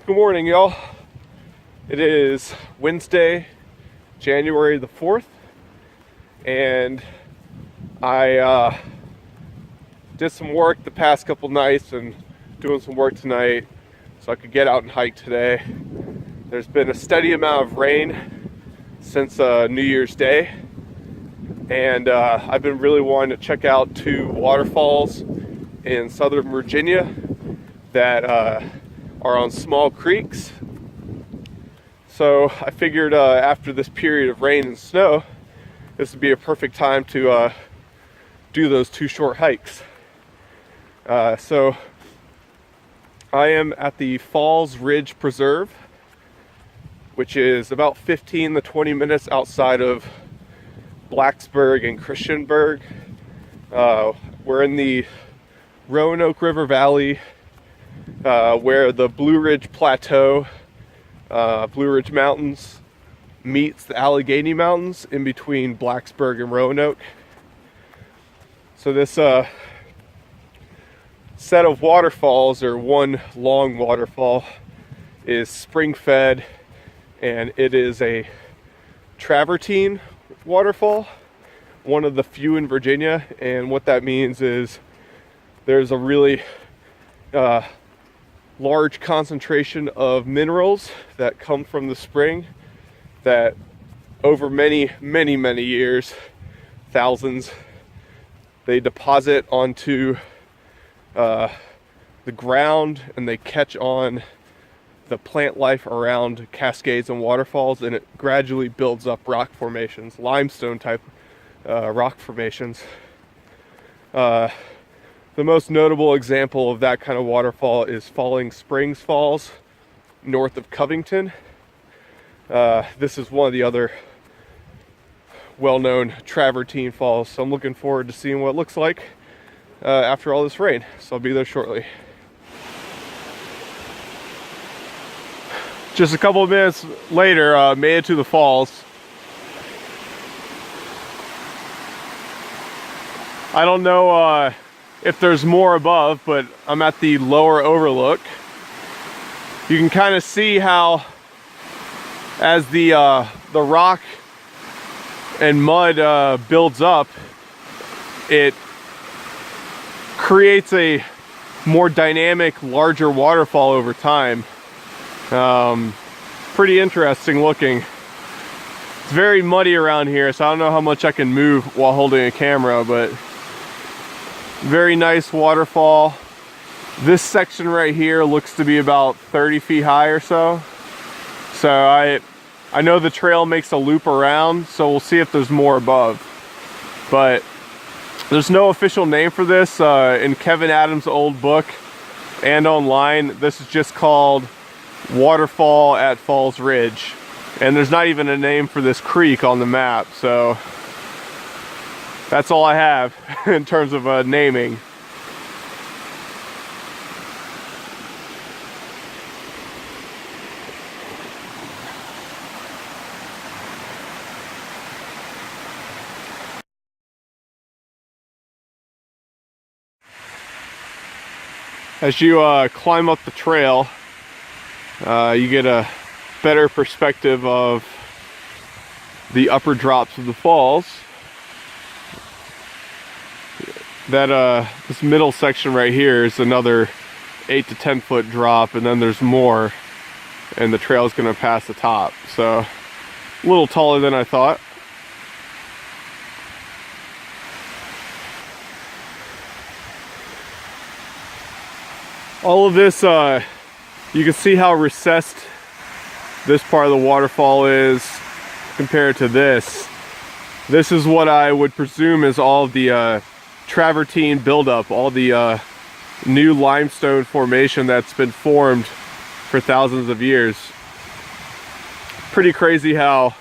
Good morning, y'all. It is Wednesday, January the 4th, and I did some work the past couple nights and doing some work tonight so I could get out and hike today. There's been a steady amount of rain since New Year's Day, and I've been really wanting to check out two waterfalls in Southern Virginia that are on small creeks. So I figured after this period of rain and snow, this would be a perfect time to do those two short hikes. So I am at the Falls Ridge Preserve, which is about 15 to 20 minutes outside of Blacksburg and Christiansburg. We're in the Roanoke River Valley, where the Blue Ridge Plateau, Blue Ridge Mountains meets the Allegheny Mountains in between Blacksburg and Roanoke. So this set of waterfalls, or one long waterfall, is spring-fed, and it is a Travertine waterfall, one of the few in Virginia. And what that means is there's a really large concentration of minerals that come from the spring that over many years, thousands, they deposit onto the ground, and they catch on the plant life around cascades and waterfalls, and it gradually builds up rock formations, limestone type rock formations. The most notable example of that kind of waterfall is Falling Springs Falls, north of Covington. This is one of the other well-known Travertine falls, so I'm looking forward to seeing what it looks like after all this rain. So I'll be there shortly. Just a couple of minutes later, made it to the falls. I don't know if there's more above, but I'm at the lower overlook. You can kind of see how, as the rock and mud builds up, it creates a more dynamic, larger waterfall over time. Pretty interesting looking. It's very muddy around here, so I don't know how much I can move while holding a camera, but very nice waterfall. This section right here looks to be about 30 feet high or so. So I know the trail makes a loop around, so we'll see if there's more above. But there's no official name for this. In Kevin Adams' old book and online, this is just called Waterfall at Falls Ridge. And there's not even a name for this creek on the map, so that's all I have in terms of naming. As you climb up the trail, you get a better perspective of the upper drops of the falls. That this middle section right here is another 8 to 10 foot drop, and then there's more, and the trail is going to pass the top. So a little taller than I thought. All of this, you can see how recessed this part of the waterfall is compared to this. This is what I would presume is all of the Travertine buildup, all the new limestone formation that's been formed for thousands of years. Pretty crazy how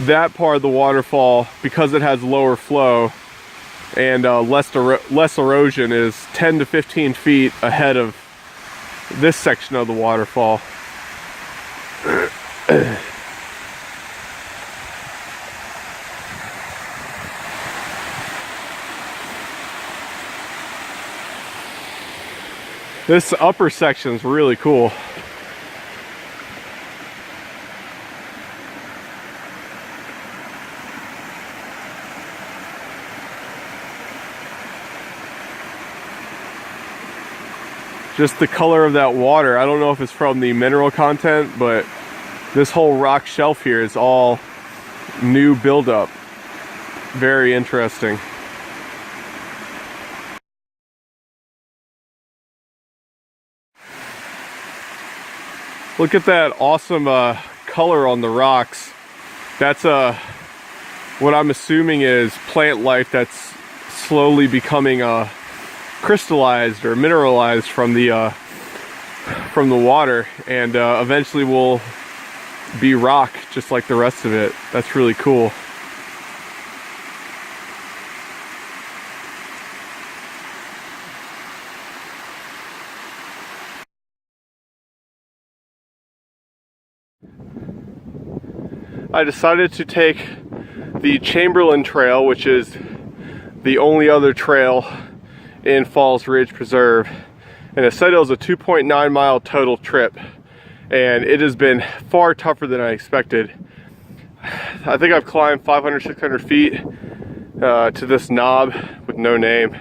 that part of the waterfall, because it has lower flow and less erosion, is 10 to 15 feet ahead of this section of the waterfall. This upper section is really cool. Just the color of that water. I don't know if it's from the mineral content, but this whole rock shelf here is all new buildup. Very interesting. Look at that awesome color on the rocks. That's what I'm assuming is plant life that's slowly becoming crystallized or mineralized from the water, and eventually will be rock just like the rest of it. That's really cool. I decided to take the Chamberlain Trail, which is the only other trail in Falls Ridge Preserve, and it said it was a 2.9 mile total trip, and it has been far tougher than I expected. I think I've climbed 500-600 feet to this knob with no name,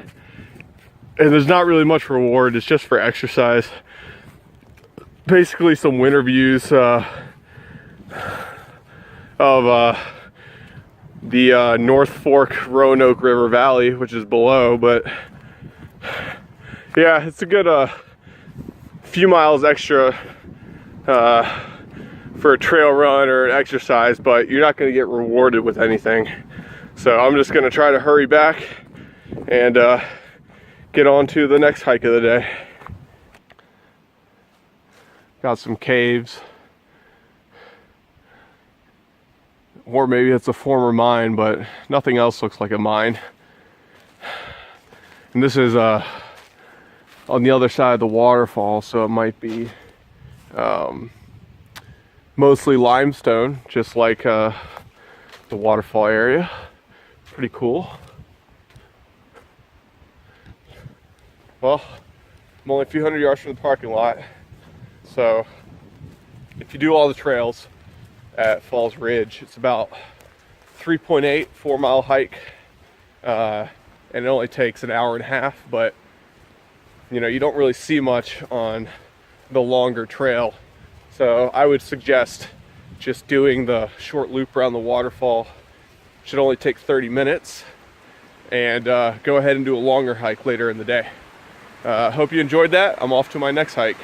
and there's not really much reward. It's just for exercise. Basically some winter views of the North Fork Roanoke River Valley, which is below, but yeah, it's a good few miles extra for a trail run or an exercise, but you're not going to get rewarded with anything. So I'm just going to try to hurry back and get on to the next hike of the day. Got some caves, or maybe it's a former mine, but nothing else looks like a mine. And this is on the other side of the waterfall, so it might be mostly limestone, just like the waterfall area. Pretty cool. Well, I'm only a few hundred yards from the parking lot, so if you do all the trails at Falls Ridge, it's about 3.8, 4 mile hike, and it only takes an hour and a half, but you know, you don't really see much on the longer trail. So I would suggest just doing the short loop around the waterfall. Should only take 30 minutes, and go ahead and do a longer hike later in the day. Hope you enjoyed that. I'm off to my next hike.